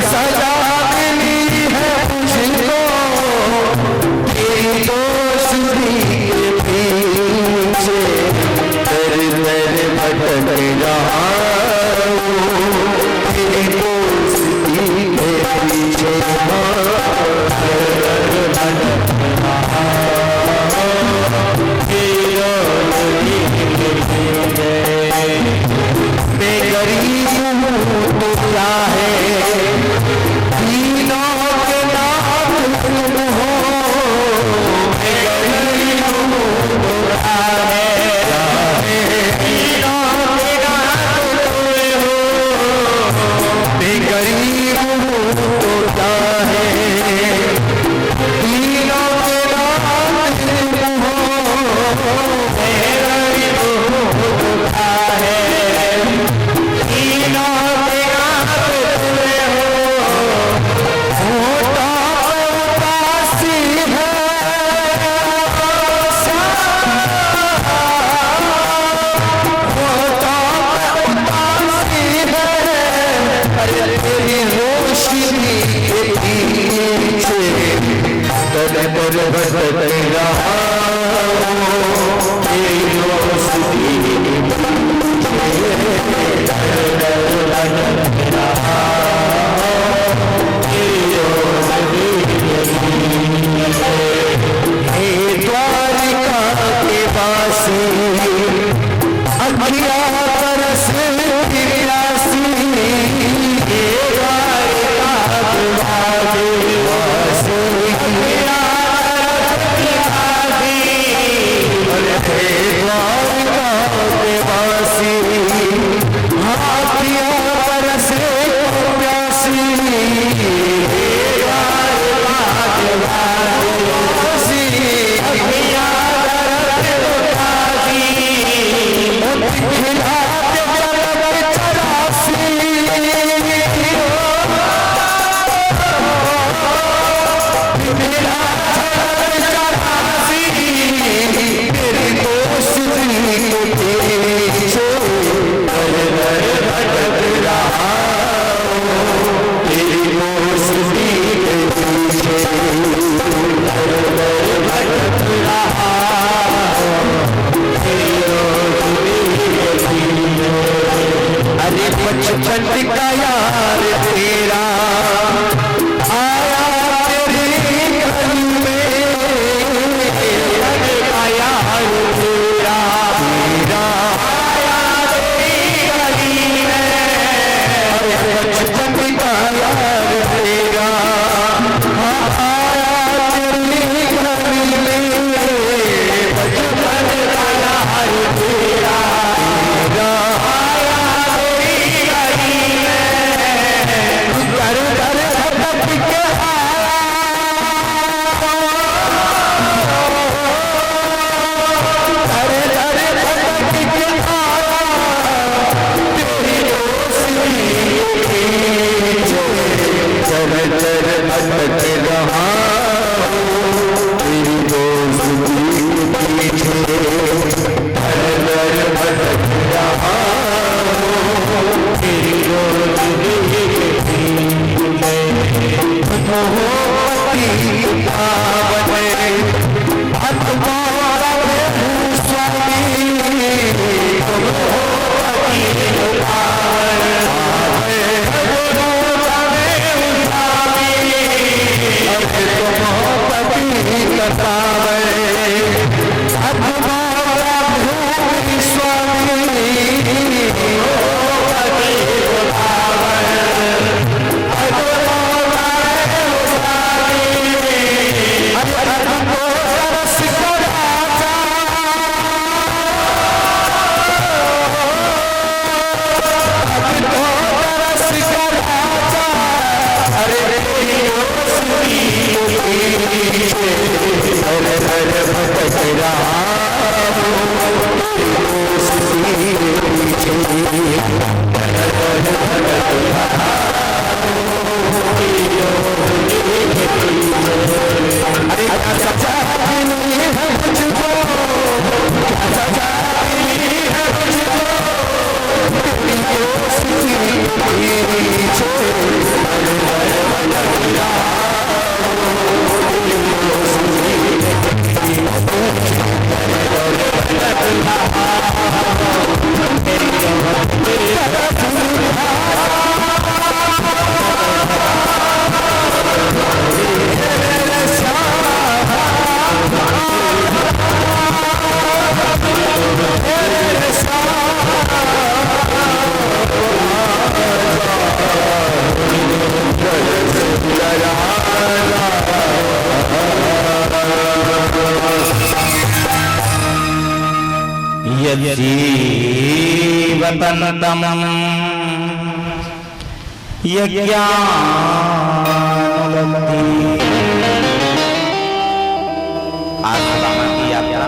सजा मिली है मुझको तेरी दोस्ती के पीछे, दर दर भटक रहा हूँ तेरी दोस्ती के पीछे, दर दर भटक रहा मैं गरीब हूँ तो क्या है, दीनों के नाम तुम हो, मैं गरीब हूँ तो क्या है, दीनों के नाम तुम हो, मैं गरीब हूँ तो क्या है, दीनों के नाम तुम हो, मैं गरीब हूँ तो क्या है, बचपन का यार तेरा आया तेरे घर में, का यार तेरा आया तेरी गली में, बचपन का यार तेरा आया तेरी गली में, बचपन का यार तेरा जीवतन्तम यज्ञानुलब्धि। आज सुदामा की यात्रा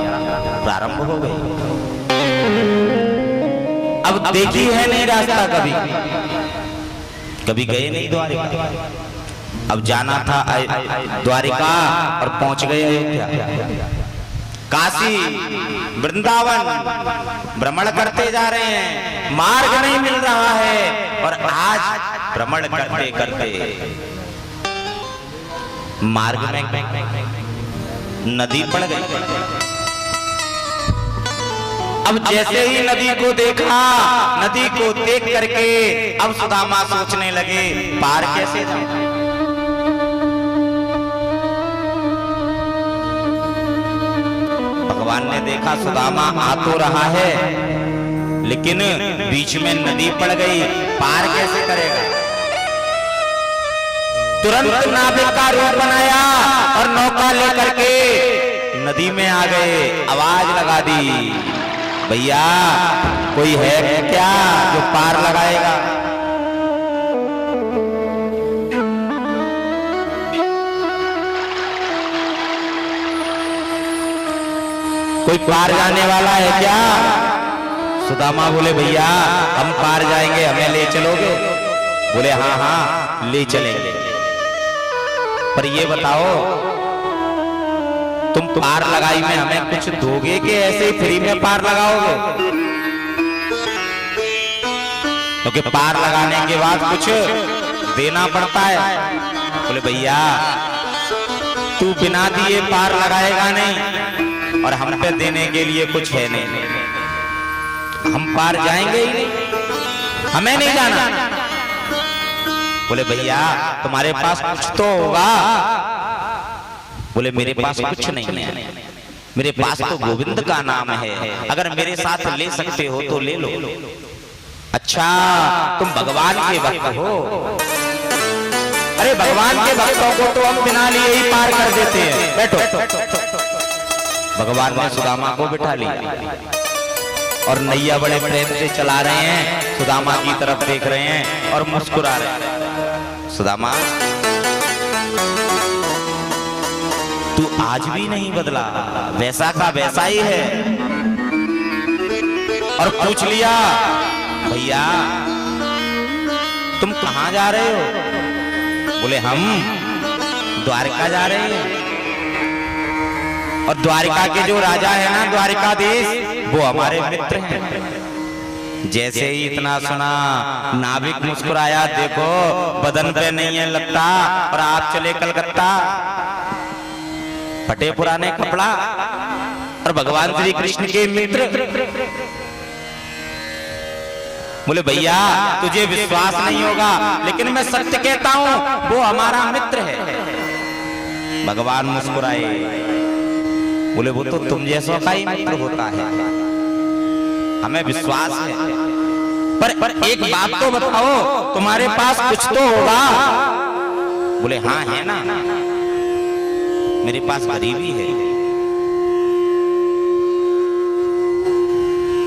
प्रारंभ हो गई। अब देखी है नहीं रास्ता, कभी गए नहीं द्वारिका। अब जाना था द्वारिका और पहुंच गए अयोध्या। काशी वृंदावन भ्रमण करते जा रहे हैं, मार्ग नहीं मिल रहा है। और आज भ्रमण करते करते मार्ग में नदी पड़ गई। अब जैसे ही नदी को देखा, नदी को देख करके अब सुदामा सोचने लगे पार कैसे जाऊं। भगवान ने देखा सुदामा आ तो रहा है, लेकिन बीच में नदी पड़ गई, पार कैसे करेगा। तुरंत नाविक का रूप बनाया और नौका लेकर के नदी में आ गए। आवाज लगा दी, भैया कोई है क्या जो पार लगाएगा। कोई पार जाने वाला है क्या। सुदामा बोले भैया हम पार जाएंगे, हमें ले चलोगे। बोले हाँ हाँ ले चलेंगे, पर ये बताओ तुम पार लगाई में हमें कुछ दोगे कि ऐसे ही फ्री में पार लगाओगे। क्योंकि पार लगाने के बाद कुछ देना पड़ता है। बोले भैया तू बिना दिए पार लगाएगा नहीं, और हम पे देने के लिए कुछ है नहीं, हम पार जाएंगे ही नहीं, हमें नहीं जाना। बोले भैया तुम्हारे पास कुछ तो होगा। बोले मेरे पास कुछ नहीं है, मेरे पास तो गोविंद का नाम है, अगर मेरे साथ ले सकते हो तो ले लो। अच्छा तुम भगवान के भक्त हो। अरे भगवान के भक्तों को तो हम बिना लिए ही पार कर देते हैं, बैठो। भगवान ने सुदामा को बिठा लिया और नैया बड़े प्रेम से चला रहे हैं, सुदामा की तरफ देख रहे हैं और मुस्कुरा रहे हैं। सुदामा तू आज भी नहीं बदला, वैसा का वैसा ही है। और पूछ लिया भैया तुम कहां जा रहे हो। बोले हम द्वारका जा रहे हैं, और द्वारिका के जो राजा है ना द्वारिकाधीश, वो हमारे मित्र हैं। जैसे ही इतना सुना नाविक मुस्कुराया, देखो बदन पे नहीं है लगता, और आप चले कलकत्ता, फटे पुराने कपड़ा, और भगवान श्री कृष्ण के मित्र। बोले भैया तुझे विश्वास नहीं होगा, लेकिन मैं सत्य कहता हूं वो हमारा मित्र है। भगवान मुस्कुराए, बोले वो तो तुम जैसों का ही मित्र होता है, हमें विश्वास है, पर एक बात तो बताओ तुम्हारे पास कुछ तो होगा। बोले हाँ है ना, मेरे पास गरीबी है,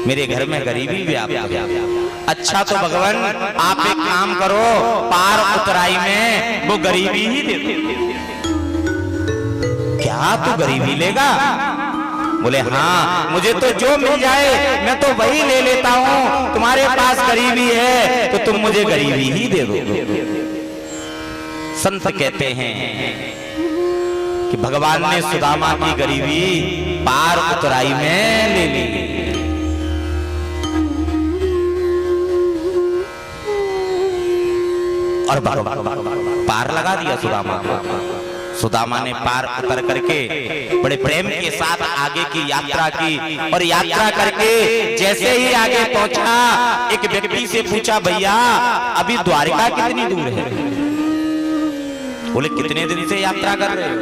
मेरे घर में गरीबी व्याप्त है। अच्छा तो भगवान आप एक काम करो, पार उतराई में वो गरीबी ही दे दो। क्या तू गरीबी लेगा। बोले हाँ मुझे तो जो मिल जाए मैं तो वही ले लेता हूँ, तुम्हारे पास गरीबी है तो तुम मुझे गरीबी ही दे दो। संत कहते हैं कि भगवान ने सुदामा की गरीबी पार उतराई में ले ली। और पार लगा दिया सुदामा को। सुदामा ने पार उतर करके बड़े प्रेम के साथ आगे की यात्रा की, और यात्रा करके जैसे ही आगे पहुंचा, एक व्यक्ति से पूछा भैया अभी द्वारिका कितनी दूर है। बोले कितने दिन से यात्रा कर रहे हो।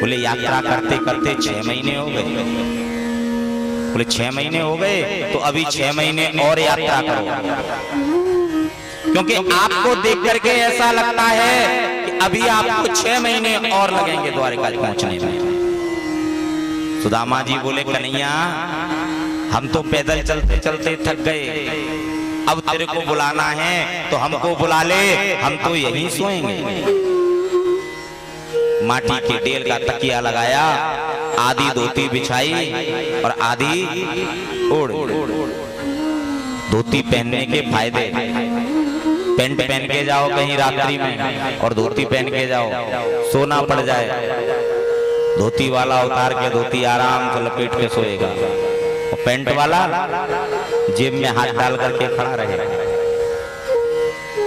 बोले यात्रा करते करते 6 महीने हो गए। बोले 6 महीने हो गए तो अभी 6 महीने और यात्रा करो, क्योंकि आपको देख करके ऐसा लगता है कि अभी आपको 6 महीने और लगेंगे द्वारिका पहुंचने में। सुदामा जी बोले कन्हैया हम तो पैदल चलते चलते थक गए, अब तेरे को बुलाना है तो हमको बुला ले, हम तो यहीं सोएंगे। माटी के डेल का तकिया लगाया, आधी धोती बिछाई और आधी ओढ़। धोती पहनने के फायदे, पैंट पहन के जाओ कहीं रात्रि में और धोती पहन के जाओ, सोना पड़ जाए, धोती वाला उतार के धोती आराम से लपेट के सोएगा, और पैंट वाला जेब में हाथ डाल करके खड़ा रहेगा।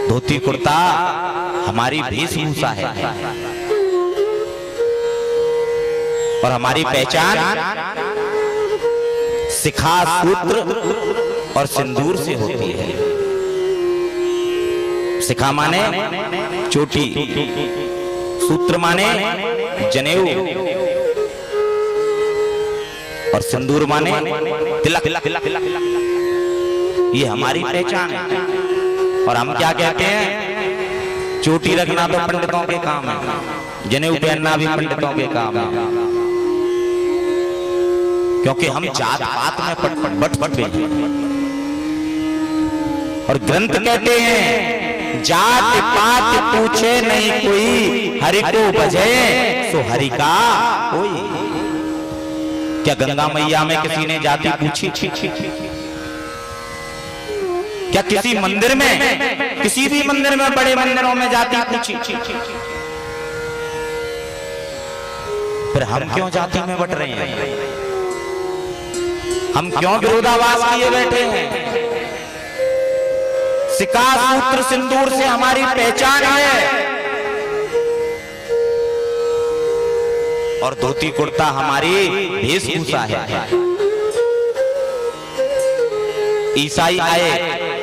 धोती कुर्ता हमारी वेशभूषा है और हमारी पहचान शिखा, सूत्र और सिंदूर से होती है। शिखा माने चोटी, सूत्र माने जनेऊ और सिंदूर माने तिलक। ये हमारी पहचान है। और हम क्या कहते हैं, चोटी रखना तो पंडितों के काम है, जनेऊ पहनना भी पंडितों के काम है, क्योंकि हम जात पात में बट हैं। और ग्रंथ कहते हैं, जात पात पूछे नहीं कोई, हरि को भजे सो हरि का कोई। क्या गंगा मैया में किसी ने जाति पूछी? क्या किसी मंदिर में, किसी भी मंदिर में, बड़े मंदिरों में जाति पूछी? फिर हम क्यों जाति में बट रहे हैं? हम क्यों विरोधाभास किए बैठे हैं? शिखा, सूत्र, सिंदूर से हमारी पहचान है और धोती कुर्ता हमारी वेशभूषा है। ईसाई आए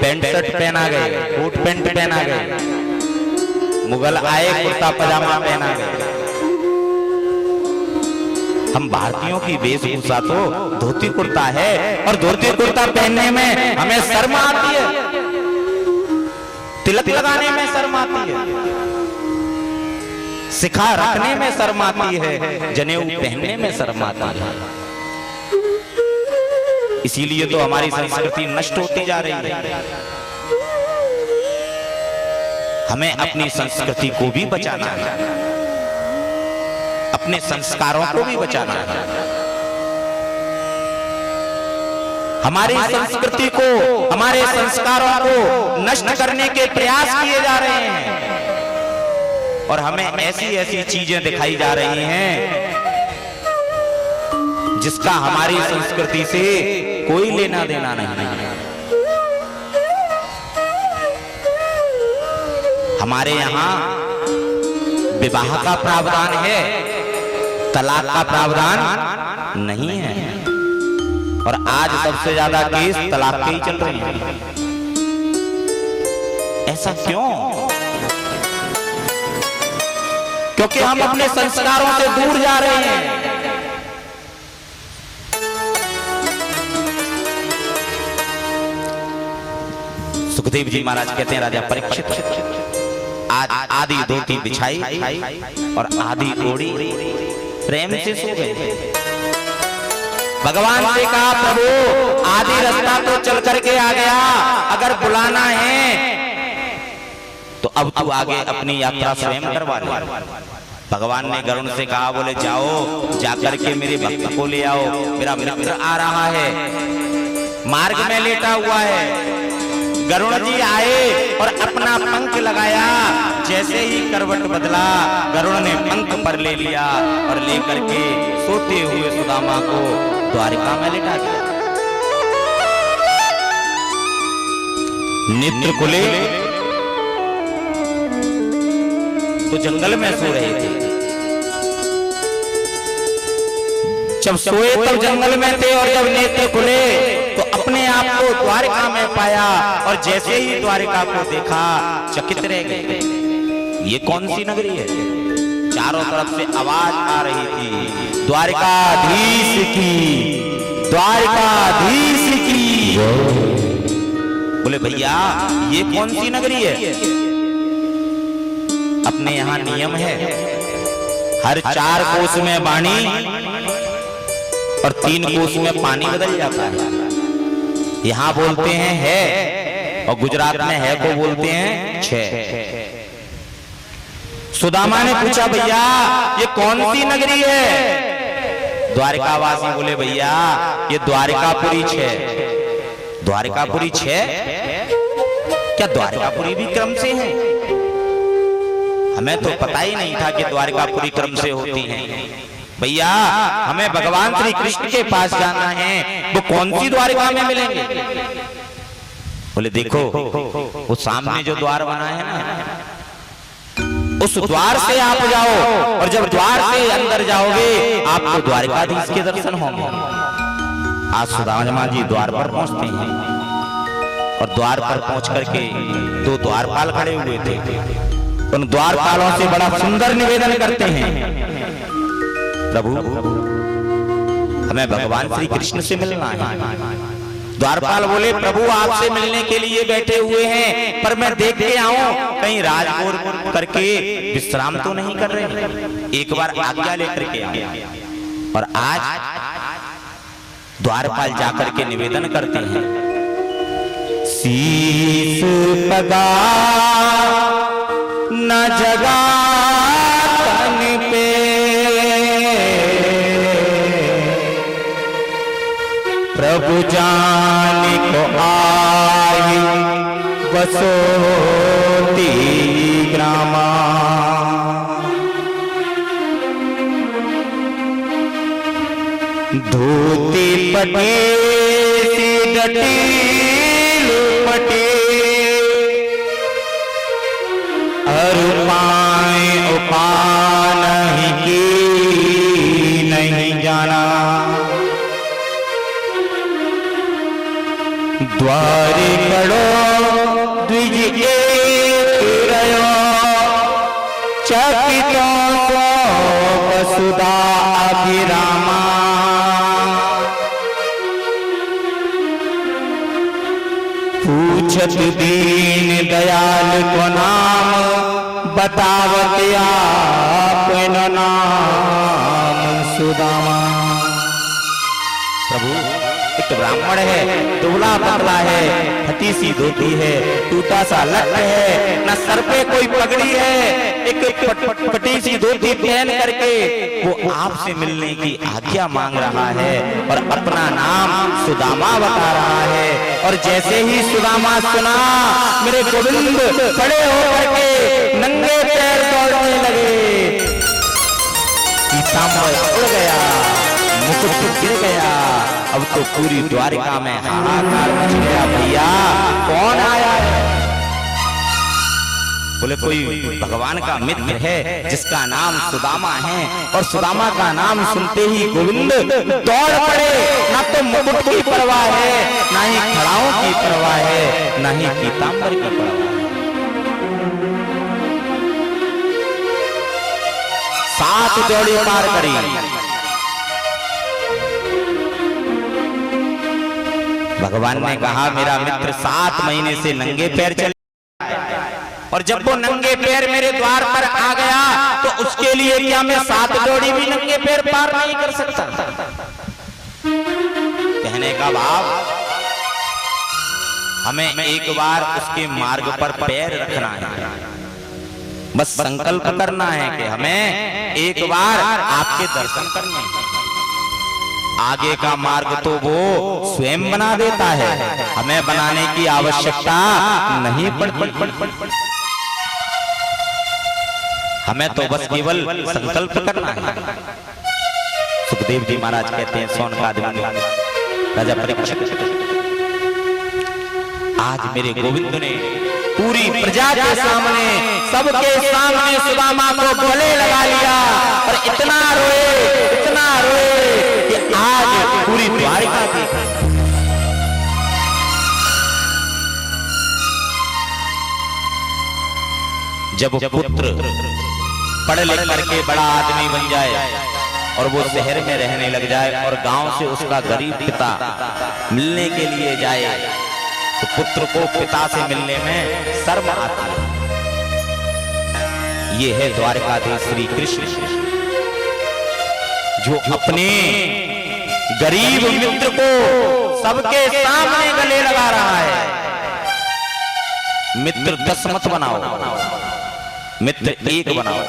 पैंट शर्ट पहना गए, कोट पैंट पहना गए, मुगल आए कुर्ता पजामा पहना गए। हम भारतीयों की वेशभूषा तो धोती कुर्ता है और धोती कुर्ता पहनने में हमें शर्म आती है, तिलक लगाने में शर्म आती है, शिखा रखने में शर्म आती है, जनेऊ पहनने में शर्म आती है। इसीलिए तो हमारी संस्कृति नष्ट होती जा रही है। हमें अपनी संस्कृति को भी बचाना है, अपने संस्कारों को भी बचाना है। हमारी संस्कृति को, हमारे संस्कारों को नष्ट करने के प्रयास किए जा रहे हैं और हमें ऐसी ऐसी चीजें दिखाई जा रही हैं जिसका हमारी संस्कृति से कोई लेना देना नहीं है। हमारे यहाँ विवाह का प्रावधान है, तलाक का प्रावधान नहीं है और आज सबसे ज्यादा केस तलाक के ही चल रहे हैं। ऐसा क्यों? क्योंकि हम अपने संस्कारों से दूर जा रहे हैं। सुखदेव जी महाराज कहते हैं, राजा परीक्षित आज आधी धोती बिछाई और आधी ओढ़ी, प्रेम से सो गए। भगवान से कहा, प्रभु आधी रास्ता तो चल करके आ गया, अगर बुलाना है तो अब तू आगे अपनी यात्रा स्वयं करवा ले। भगवान ने गरुण से कहा, बोले जाओ जाकर के मेरे भक्त को ले आओ, मेरा मित्र आ रहा है, मार्ग में लेटा हुआ है। गरुण जी आए और अपना पंख लगाया, जैसे ही करवट बदला गरुण ने पंख पर ले लिया और लेकर के सोते हुए सुदामा को द्वारिका में लेटा दिया। नेत्र खुले तो जंगल में सो रहे थे, जब सोए तब जंगल में थे और जब नेत्र खुले तो अपने आप को द्वारिका में पाया और जैसे ही द्वारिका को देखा चकित रह गए। ये कौन सी नगरी है? चारों तरफ से आवाज आ रही थी, द्वारिकाधीश की, द्वारिकाधीश की। बोले भैया ये कौन सी नगरी है? अपने यहाँ नियम है, हर 4 कोस में वाणी और 3 कोस में पानी बदल जाता है। यहां बोलते हैं है, और गुजरात में है को बोलते हैं छह। सुदामा ने पूछा भैया ये कौन सी नगरी है? द्वारिकावासी बोले भैया ये द्वारिकापुरी छह। द्वारिकापुरी छह? क्या द्वारिकापुरी भी क्रम से है? हमें तो पता ही नहीं था कि द्वारिकापुरी क्रम से होती हैं। भैया हमें भगवान श्री कृष्ण के पास जाना है, वो कौन सी द्वारिका में मिलेंगे? बोले देखो वो सामने जो द्वार बना है ना, उस द्वार से आप जाओ, और जब द्वार से अंदर जाओगे आपको द्वारिकाधीश के दर्शन होंगे। आज सुदामा जी द्वार पर पहुंचते हैं, और द्वार पर पहुंच करके दो द्वारपाल खड़े हुए थे। उन द्वारपालों से बड़ा सुंदर निवेदन करते हैं, प्रभु हमें भगवान श्री कृष्ण से मिलना है। द्वारपाल बोले प्रभु आपसे मिलने के लिए बैठे हुए हैं, पर मैं देख के आऊं कहीं राजभोग करके विश्राम तो नहीं कर रहे, एक बार आज्ञा लेकर के आऊं। और आज द्वारपाल जाकर के निवेदन करते हैं, शीश पगा न जगा तन पे, प्रभु जान को आई बसोती ग्रामा। धोती पटे सी डटी लुपटे, अरुपाए उपा नहीं की नहीं जाना। द्वारे कड़ो द्विज एक रयो, चकितो वसुधा अभिरामा। पूछत दीन दयाल को नाम, बतावत आपन नाम सुदामा। प्रभु एक ब्राह्मण है, दुबला पतला है, फटी सी धोती है, टूटा सा लट है, न सर पे कोई पगड़ी है, एक फटी सी धोती पहन करके वो आपसे मिलने की आज्ञा मांग रहा है, और अपना नाम सुदामा बता रहा है। और जैसे ही सुदामा सुना, मेरे गोविंद खड़े होकर के नंगे पैर दौड़ने लगे। पीतांबर उड़ गया, मुकुट गिर गया। अब तो पूरी द्वारिका में हाहाकार मच गया, भैया कौन आया है? बोले कोई भगवान का मित्र है जिसका नाम सुदामा है, और सुदामा का नाम सुनते ही गोविंद दौड़ पड़े। ना तो मुकुट की परवाह है, ना ही खड़ाओं की परवाह है, ना ही पीतांबर की परवाह है। 7 जोड़ी पार करी। भगवान ने कहा मेरा मित्र 7 महीने से नंगे पैर चल, और जब वो नंगे पैर मेरे द्वार पर आ गया तो उसके लिए क्या मैं 7 जोड़ी भी नंगे पैर पार नहीं कर सकता? कहने का भाव, हमें एक बार उसके मार्ग पर पैर रखना है, बस संकल्प करना है कि हमें एक बार आपके दर्शन करने हैं। आगे का मार्ग तो वो स्वयं बना देता है, हमें बनाने की आवश्यकता नहीं पड़ती। हमें तो बस केवल संकल्प करना है। सुखदेव जी महाराज कहते हैं, सौनकादिक राजा परीक्षित, आज मेरे गोविंद ने पूरी प्रजा के सामने, सबके सामने सुदामा को गले लगा लिया, और इतना रोए कि आज पूरी द्वारिका की जब पुत्र पढ़ लिख करके बड़ा आदमी बन जाए और वो शहर में रहने लग जाए, और गांव से उसका गरीब पिता मिलने के लिए जाए, तो पुत्र को पिता से मिलने में शर्म आती है। ये है द्वारकाधीश श्री कृष्ण, जो अपने गरीब मित्र को सबके सामने गले लगा रहा है। मित्र 10 मत बनाओ, मित्र 1 बनाओ,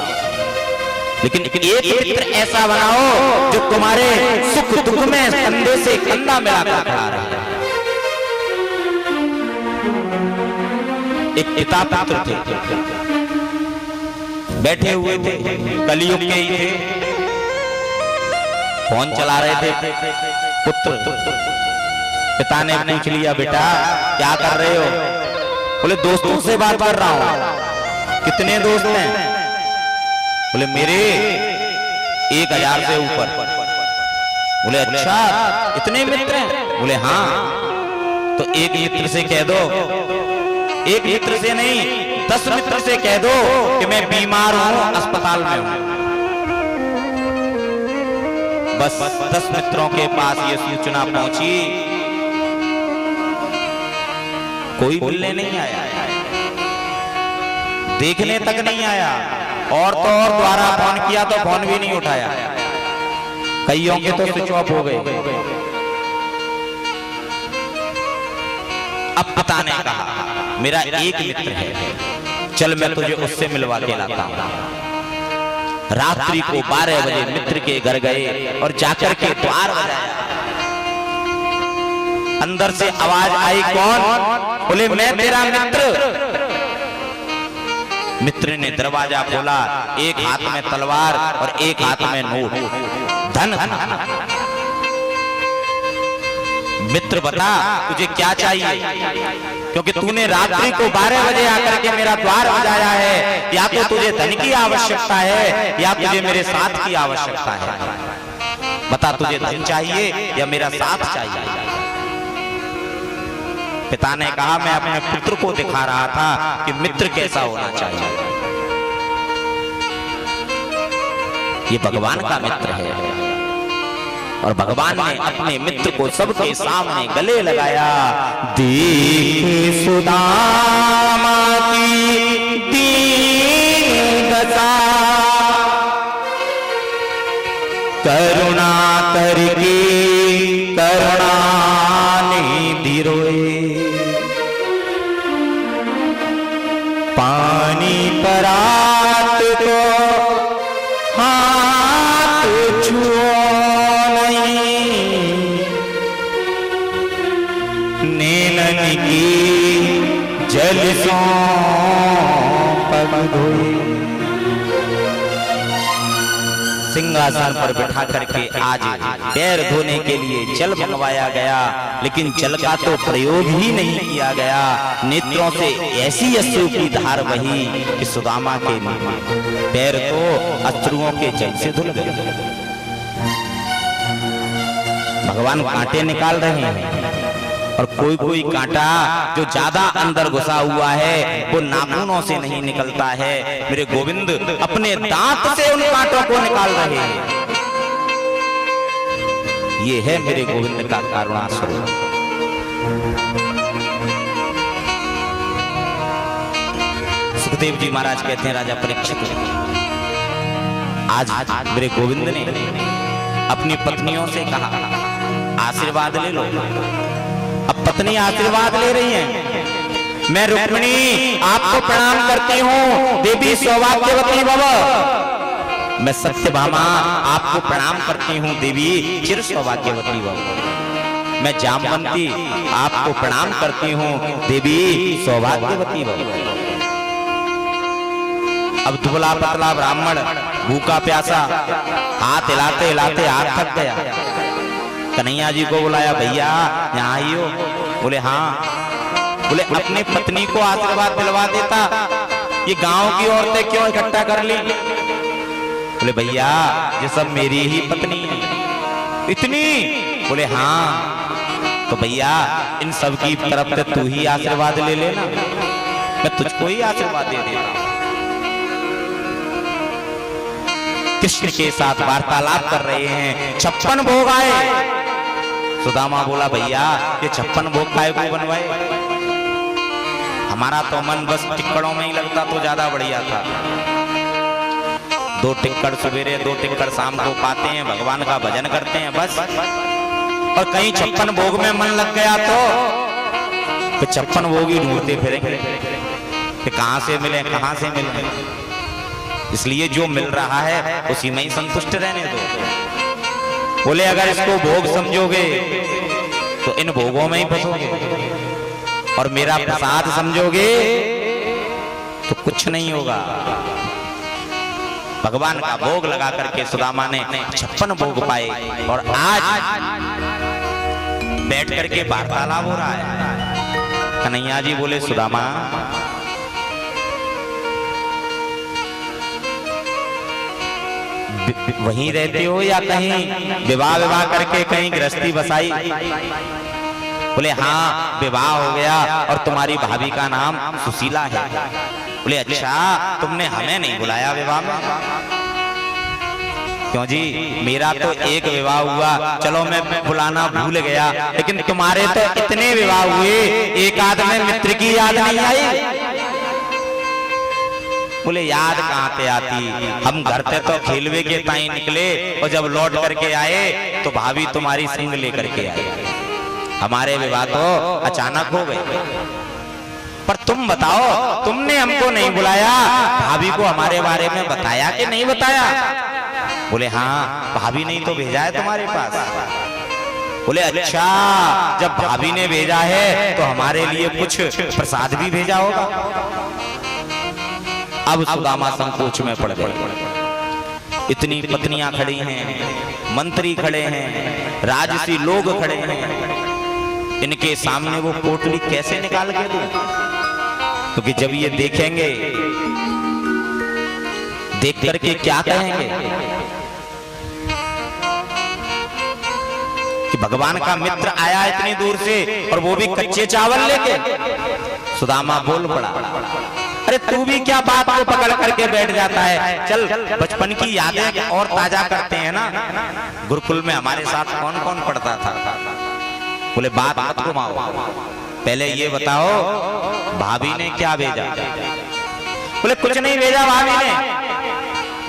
लेकिन एक मित्र ऐसा बनाओ जो तुम्हारे सुख दुख में कंधे से कंधा मिलाकर खड़ा रहे। एक पिता पुत्र थे, बैठे हुए थे, कलयुग के ही थे, फोन चला रहे थे। पुत्र पिता ने पूछ लिया, बेटा क्या कर रहे हो? बोले दोस्तों से बात कर रहा हूं। कितने दोस्त हैं? बोले मेरे 1000 से ऊपर। बोले अच्छा इतने मित्र हैं? बोले हाँ। तो एक मित्र से कह दो, एक मित्र से नहीं 10 मित्र से कह दो कि मैं बीमार हूं, अस्पताल में हूं। बस 10 मित्रों के पास ये सूचना पहुंची, कोई मिलने नहीं आया, देखने तक नहीं आया, और तो और द्वारा फोन किया तो फोन भी नहीं उठाया, कईयों के तो स्विच ऑफ हो गए। अब पिता ने कहा मेरा एक मित्र है, चल मैं तुझे उससे मिलवा के लाता हूं। रात्रि को 12 बजे मित्र के घर गए और जाकर के द्वार बजाया। अंदर से आवाज आई, कौन? बोले मैं तेरा मित्र। मित्र ने दरवाजा खोला, एक हाथ में तलवार और एक हाथ में नोट, धन था। मित्र बता तुझे क्या चाहिए, क्योंकि तूने रात्रि को 12 बजे आकर के मेरा द्वार बजाया है। या तो तुझे धन की आवश्यकता है या तुझे मेरे साथ की आवश्यकता है। बता तुझे धन चाहिए या मेरा साथ चाहिए? पिता ने कहा मैं अपने पुत्र को दिखा रहा था कि मित्र कैसा होना चाहिए। ये भगवान का मित्र है, और भगवान ने अपने मित्र को सबके सामने गले लगाया। देख सुदामा की दीन दशा, करुणा करके करुणा निधि रोए। पानी परात को हाथ छुओ नहीं, नैनन की जल सो पग धोए। सिंहासन पर बिठा करके आज पैर धोने के लिए जल मंगवाया गया, लेकिन जल का तो प्रयोग ही नहीं किया गया। नेत्रों से ऐसी अश्रु की धार बही कि सुदामा के पैर तो अश्रुओं के जल से धुल गए। भगवान कांटे निकाल रहे हैं, और कोई कोई कांटा जो ज्यादा अंदर घुसा हुआ है वो नाखूनों से नहीं निकलता है। मेरे गोविंद अपने दांत से उन कांटों को निकाल रहे हैं। ये है मेरे गोविंद का करुणा स्वरूप। सुखदेव जी महाराज कहते हैं राजा परीक्षित, आज मेरे गोविंद ने अपनी पत्नियों से कहा आशीर्वाद ले लो। अब पत्नी आशीर्वाद ले रही हैं। मैं रुक्मिणी आपको प्रणाम करती हूँ, देवी सौभाग्यवती भव। मैं सत्यभामा आपको प्रणाम करती हूँ, देवी चिर सौभाग्यवती भव। मैं जामवंती आपको प्रणाम करती हूँ, देवी सौभाग्यवती भव। अब दुबला पतला ब्राह्मण भूखा प्यासा हाथ हिलाते हिलाते हाथ थक गया। कन्हैया जी को बुलाया, भैया यहाँ आइयो। बोले हाँ। बोले अपनी पत्नी को आशीर्वाद दिलवा देता, ये गांव की औरतें क्यों इकट्ठा कर ली? बोले भैया ये सब मेरी ही पत्नी है। इतनी? बोले हाँ। तो भैया इन सब की तरफ से तू ही आशीर्वाद ले लेना, मैं तुझको ही आशीर्वाद दे देता। कृष्ण के साथ वार्तालाप कर रहे हैं। 56 भोग आए। सुदामा बोला भैया ये 56 भोग काय को बनवाए? हमारा तो मन बस टिक्कड़ों में ही लगता तो ज्यादा बढ़िया था। 2 टिक्कड़ सवेरे 2 टिक्कड़ शाम को पाते हैं, भगवान का भजन करते हैं, बस और कहीं 56 भोग में मन लग गया तो 56 भोग ही ढूंढते फिरेंगे कि कहां से मिले कहां से मिले। इसलिए जो मिल रहा है उसी में ही संतुष्ट रहने दो। बोले अगर इसको भोग समझोगे तो इन भोगों में ही फंसोगे, और मेरा प्रसाद समझोगे तो कुछ नहीं होगा। भगवान का भोग लगा करके सुदामा ने 56 भोग पाए, और आज बैठ करके वार्तालाप हो रहा है। कन्हैया जी बोले सुदामा वहीं रहते हो या कहीं विवाह करके कहीं गृहस्थी बसाई? बोले हाँ विवाह हो गया और तुम्हारी भाभी का नाम सुशीला है। बोले अच्छा तुमने हमें नहीं बुलाया विवाह में? क्यों जी मेरा तो एक विवाह हुआ, चलो मैं बुलाना भूल गया, लेकिन तुम्हारे तो इतने विवाह हुए, एक आध में मित्र की याद नहीं आई? बोले याद कहाँ से आती, हम घर से तो खेलवे के ताई निकले और जब लौट करके आए तो भाभी तुम्हारी सिंग लेकर के आई। हमारे विवाह तो अचानक हो गए। पर तुम बताओ तुमने हमको नहीं बुलाया, भाभी को हमारे बारे में बताया कि नहीं बताया? बोले हाँ भाभी ने तो भेजा है तुम्हारे पास। बोले अच्छा जब भाभी ने भेजा है तो हमारे लिए कुछ प्रसाद भी भेजा होगा। अब सुदामा संकोच में पड़ गए। इतनी पत्नियां खड़ी हैं, मंत्री खड़े हैं, राजसी लोग खड़े हैं, इनके सामने वो पोटली कैसे निकाल के दूं? क्योंकि जब ये देखेंगे, देख करके क्या कहेंगे कि भगवान का मित्र आया इतनी दूर से और वो भी कच्चे चावल लेके। सुदामा बोल पड़ा अरे तू भी क्या बात को पकड़ करके बैठ जाता है, चल बचपन की यादें और ताजा करते हैं ना। गुरुकुल में हमारे साथ कौन कौन पढ़ता था? बोले बात मत घुमाओ, पहले ये बताओ भाभी ने क्या भेजा? बोले कुछ नहीं भेजा भाभी ने,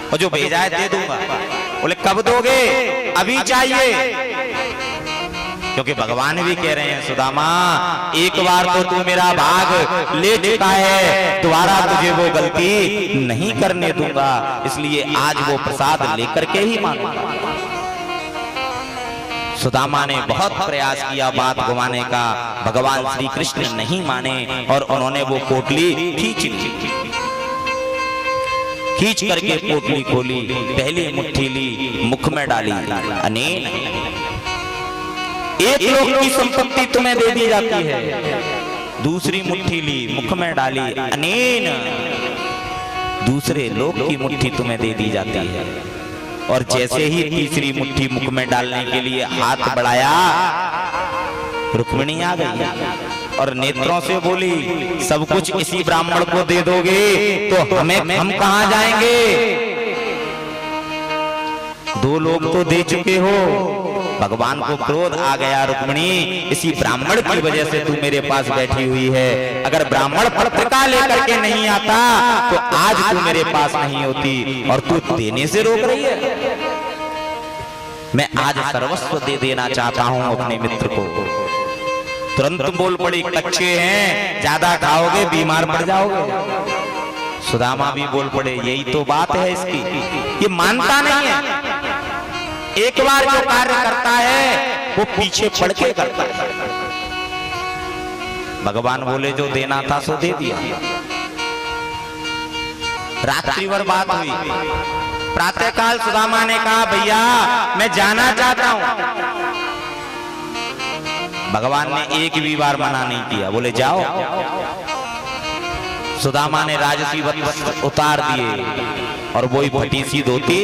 और जो भेजा है दे दूंगा। बोले कब दोगे? अभी चाहिए। क्योंकि भगवान भी कह रहे हैं सुदामा एक बार तो तू मेरा भाग ले चुका है, दोबारा तुझे वो गलती नहीं करने दूंगा, इसलिए आज वो प्रसाद लेकर के ही मानूंगा। सुदामा ने बहुत प्रयास किया बात घुमाने का, भगवान श्री कृष्ण नहीं माने और उन्होंने वो पोटली खींच ली। खींच करके पोटली खोली, पहली मुट्ठी ली, मुख में डाली, अनेन एक लोक की संपत्ति तुम्हें दे दी जाती है। दूसरी मुट्ठी ली, मुख में डाली, अनेन दूसरे लोक की मुट्ठी तुम्हें दे दी जाती है। और जैसे ही तीसरी मुट्ठी मुख में डालने के लिए हाथ बढ़ाया, रुक्मिणी आ गई और नेत्रों से बोली सब कुछ इसी ब्राह्मण को दे दोगे तो हम कहां जाएंगे? दो लोग तो दे चुके हो। भगवान को क्रोध आ गया, रुक्मिणी इसी ब्राह्मण की वजह से तू मेरे पास बैठी हुई है। अगर ब्राह्मण पत्रिका लेकर के नहीं आता तो आज तू मेरे पास नहीं होती, और तू देने से रोक रही है। मैं आज सर्वस्व दे देना चाहता हूं अपने मित्र को। तुरंत बोल पड़ी कच्चे हैं, ज्यादा खाओगे बीमार पड़ जाओगे। सुदामा भी बोल पड़े यही तो बात है इसकी, ये मानता नहीं है। एक बार जो कार्य करता है वो पीछे पड़ के करता है। भगवान बोले जो देना था सो दे दिया। रात्रि भर बात हुई। प्रातःकाल सुदामा ने कहा भैया मैं जाना चाहता हूं। भगवान ने एक भी बार मना नहीं किया, बोले जाओ। सुदामा ने राजसी वस्त्र उतार दिए और वही फटी सी धोती,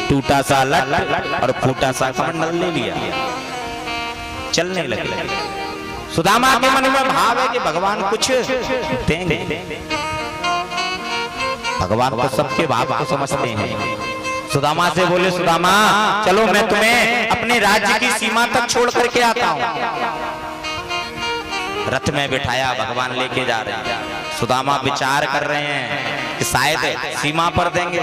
टूटा सा लट और फूटा सा कमंडल ले लिया, चलने लगे। सुदामा के मन में भाव है कि भगवान कुछ देंगे। भगवान तो सबके भाव को समझते हैं। सुदामा से बोले सुदामा चलो मैं तुम्हें अपने राज्य की सीमा तक छोड़ करके आता हूं। रथ में बिठाया, भगवान लेके जा रहे हैं। सुदामा विचार कर रहे हैं कि शायद सीमा पर देंगे।